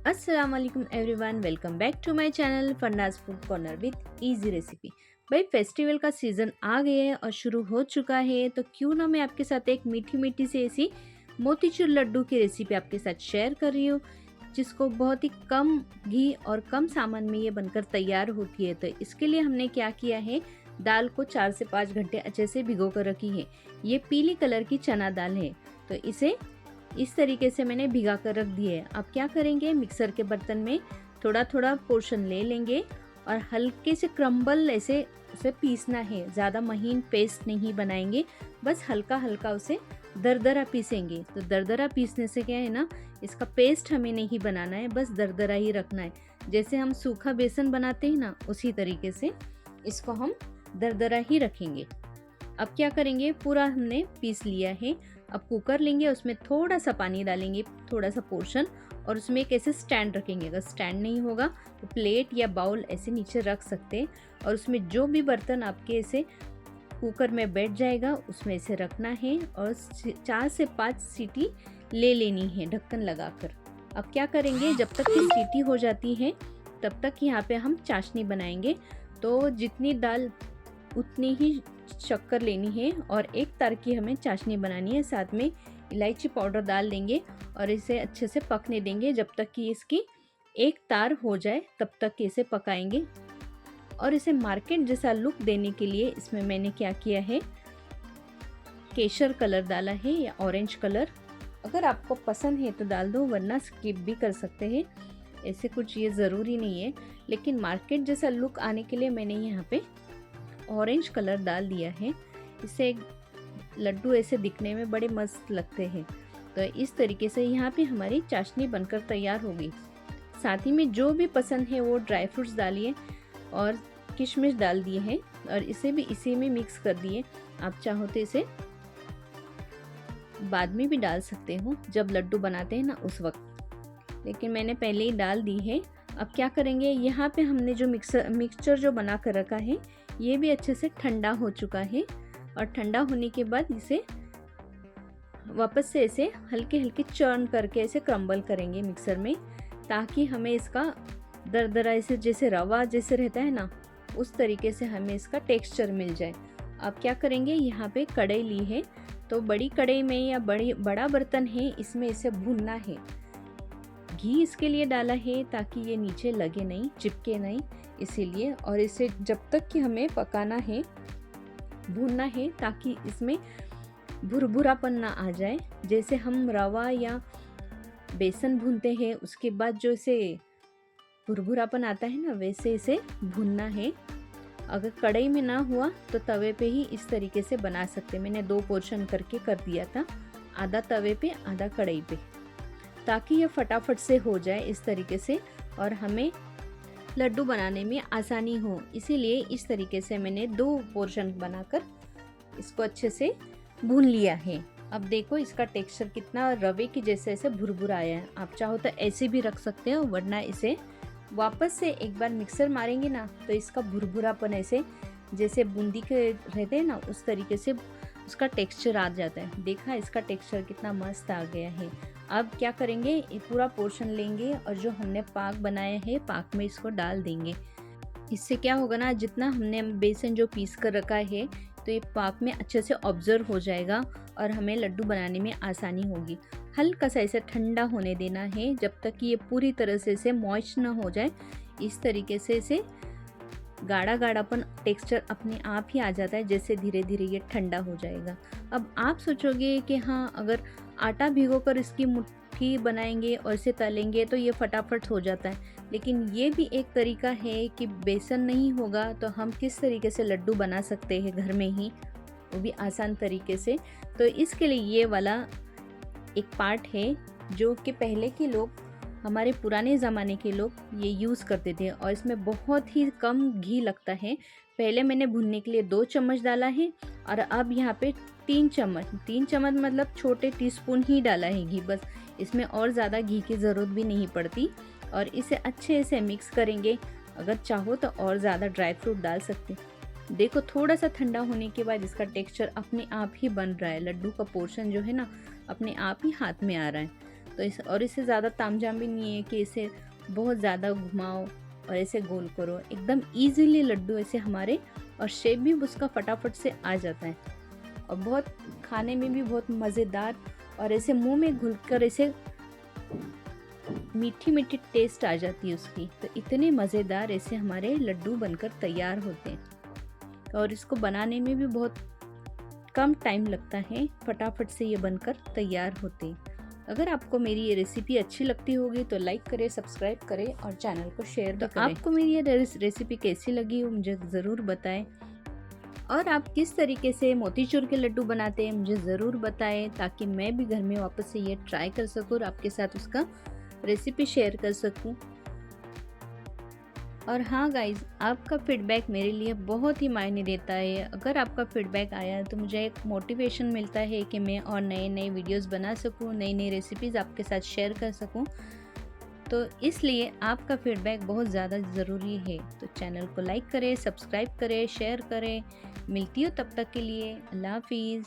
अस्सलाम वालेकुम everyone, welcome back to my channel Fanna's food corner with easy recipe. भाई festival का सीज़न आ गया है और शुरू हो चुका है, तो क्यों ना मैं आपके साथ एक मीठी मीठी सी ऐसी मोतीचूर लड्डू की रेसिपी आपके साथ शेयर कर रही हूँ, जिसको बहुत ही कम घी और कम सामान में ये बनकर तैयार होती है। तो इसके लिए हमने क्या किया है, दाल को 4 से 5 घंटे अच्छे से भिगो कर रखी है। ये पीली कलर की चना दाल है, तो इसे इस तरीके से मैंने भिगा कर रख दी है। अब क्या करेंगे, मिक्सर के बर्तन में थोड़ा थोड़ा पोर्शन ले लेंगे और हल्के से क्रम्बल ऐसे उसे पीसना है। ज़्यादा महीन पेस्ट नहीं बनाएंगे, बस हल्का हल्का उसे दरदरा पीसेंगे। तो दरदरा पीसने से क्या है ना, इसका पेस्ट हमें नहीं बनाना है, बस दरदरा ही रखना है। जैसे हम सूखा बेसन बनाते हैं ना, उसी तरीके से इसको हम दरदरा ही रखेंगे। अब क्या करेंगे, पूरा हमने पीस लिया है। अब कुकर लेंगे, उसमें थोड़ा सा पानी डालेंगे, थोड़ा सा पोर्शन, और उसमें एक ऐसे स्टैंड रखेंगे। अगर स्टैंड नहीं होगा तो प्लेट या बाउल ऐसे नीचे रख सकते हैं, और उसमें जो भी बर्तन आपके ऐसे कुकर में बैठ जाएगा उसमें ऐसे रखना है, और 4 से 5 सीटी ले लेनी है ढक्कन लगाकर। अब क्या करेंगे, जब तक ये सीटी हो जाती है तब तक यहाँ पे हम चाशनी बनाएंगे। तो जितनी दाल उतनी ही शक्कर लेनी है, और एक तार की हमें चाशनी बनानी है। साथ में इलायची पाउडर डाल देंगे और इसे अच्छे से पकने देंगे जब तक कि इसकी एक तार हो जाए, तब तक इसे पकाएंगे। और इसे मार्केट जैसा लुक देने के लिए इसमें मैंने क्या किया है, केसर कलर डाला है या ऑरेंज कलर। अगर आपको पसंद है तो डाल दो, वरना स्किप भी कर सकते हैं, ऐसे कुछ ये ज़रूरी नहीं है। लेकिन मार्केट जैसा लुक आने के लिए मैंने यहाँ पे ऑरेंज कलर डाल दिया है। इससे लड्डू ऐसे दिखने में बड़े मस्त लगते हैं। तो इस तरीके से यहाँ पे हमारी चाशनी बनकर तैयार हो गई। साथ ही में जो भी पसंद है वो ड्राई फ्रूट्स डालिए, और किशमिश डाल दिए हैं, और इसे भी इसी में मिक्स कर दिए। आप चाहो तो इसे बाद में भी डाल सकते हो, जब लड्डू बनाते हैं ना उस वक्त, लेकिन मैंने पहले ही डाल दी है। अब क्या करेंगे, यहाँ पे हमने जो मिक्सचर जो बना कर रखा है, ये भी अच्छे से ठंडा हो चुका है। और ठंडा होने के बाद इसे वापस से ऐसे हल्के हल्के चर्न करके ऐसे क्रम्बल करेंगे मिक्सर में, ताकि हमें इसका दरदरा ऐसे जैसे रवा जैसे रहता है ना, उस तरीके से हमें इसका टेक्सचर मिल जाए। अब क्या करेंगे, यहाँ पे कढ़ाई ली है, तो बड़ी कढ़ाई में या बड़ा बर्तन है, इसमें इसे भूनना है। घी इसके लिए डाला है ताकि ये नीचे लगे नहीं, चिपके नहीं, इसीलिए। और इसे जब तक कि हमें पकाना है, भूनना है, ताकि इसमें भुरभुरापन ना आ जाए। जैसे हम रवा या बेसन भूनते हैं, उसके बाद जो इसे भुरभुरापन आता है ना, वैसे इसे भूनना है। अगर कढ़ाई में ना हुआ तो तवे पे ही इस तरीके से बना सकते। मैंने 2 पोर्शन करके कर दिया था, आधा तवे पे आधा कढ़ाई पे, ताकि ये फटाफट से हो जाए इस तरीके से, और हमें लड्डू बनाने में आसानी हो। इसीलिए इस तरीके से मैंने 2 पोर्शन बनाकर इसको अच्छे से भून लिया है। अब देखो इसका टेक्सचर कितना रवे की जैसे ऐसे भुरभुरा आया है। आप चाहो तो ऐसे भी रख सकते हो, वरना इसे वापस से एक बार मिक्सर मारेंगे ना, तो इसका भुरभुरापन ऐसे जैसे बूंदी के रहते हैं ना, उस तरीके से उसका टेक्सचर आ जाता है। देखा, इसका टेक्सचर कितना मस्त आ गया है। अब क्या करेंगे, ये पूरा पोर्शन लेंगे और जो हमने पाक बनाया है, पाक में इसको डाल देंगे। इससे क्या होगा ना, जितना हमने बेसन जो पीस कर रखा है, तो ये पाक में अच्छे से ऑब्जर्व हो जाएगा और हमें लड्डू बनाने में आसानी होगी। हल्का सा इसे ठंडा होने देना है, जब तक कि ये पूरी तरह से इसे मॉइस्ट ना हो जाए। इस तरीके से इसे गाढ़ा गाढ़ापन टेक्सचर अपने आप ही आ जाता है, जैसे धीरे धीरे ये ठंडा हो जाएगा। अब आप सोचोगे कि हाँ, अगर आटा भिगोकर इसकी मुट्ठी बनाएंगे और इसे तलेंगे तो ये फटाफट हो जाता है, लेकिन ये भी एक तरीका है कि बेसन नहीं होगा तो हम किस तरीके से लड्डू बना सकते हैं घर में ही, वो भी आसान तरीके से। तो इसके लिए ये वाला एक पार्ट है जो कि पहले के लोग, हमारे पुराने ज़माने के लोग ये यूज़ करते थे, और इसमें बहुत ही कम घी लगता है। पहले मैंने भुनने के लिए 2 चम्मच डाला है, और अब यहाँ पे 3 चम्मच मतलब छोटे टीस्पून ही डाला है घी, बस। इसमें और ज़्यादा घी की ज़रूरत भी नहीं पड़ती। और इसे अच्छे से मिक्स करेंगे। अगर चाहो तो और ज़्यादा ड्राई फ्रूट डाल सकते। देखो, थोड़ा सा ठंडा होने के बाद इसका टेक्सचर अपने आप ही बन रहा है। लड्डू का पोर्शन जो है ना, अपने आप ही हाथ में आ रहा है। तो तो इसे ज़्यादा तामझाम भी नहीं है कि इसे बहुत ज़्यादा घुमाओ और ऐसे गोल करो। एकदम ईज़िली लड्डू ऐसे हमारे, और शेप भी उसका फटाफट से आ जाता है और बहुत खाने में भी बहुत मज़ेदार, और ऐसे मुंह में घुलकर ऐसे मीठी मीठी टेस्ट आ जाती है उसकी। तो इतने मज़ेदार ऐसे हमारे लड्डू बनकर तैयार होते हैं और इसको बनाने में भी बहुत कम टाइम लगता है, फटाफट से ये बनकर तैयार होते हैं। अगर आपको मेरी ये रेसिपी अच्छी लगती होगी तो लाइक करें, सब्सक्राइब करें और चैनल को शेयर भी करें। आपको मेरी ये रेसिपी कैसी लगी मुझे ज़रूर बताएं, और आप किस तरीके से मोतीचूर के लड्डू बनाते हैं मुझे ज़रूर बताएं, ताकि मैं भी घर में वापस से ये ट्राई कर सकूँ और आपके साथ उसका रेसिपी शेयर कर सकूं। और हाँ गाइज़, आपका फीडबैक मेरे लिए बहुत ही मायने देता है। अगर आपका फीडबैक आया तो मुझे एक मोटिवेशन मिलता है कि मैं और नए नए वीडियोस बना सकूं, नई नई रेसिपीज़ आपके साथ शेयर कर सकूं। तो इसलिए आपका फीडबैक बहुत ज़्यादा ज़रूरी है। तो चैनल को लाइक करें, सब्सक्राइब करें, शेयर करें। मिलती हूँ तब तक के लिए, अल्लाह हाफिज़।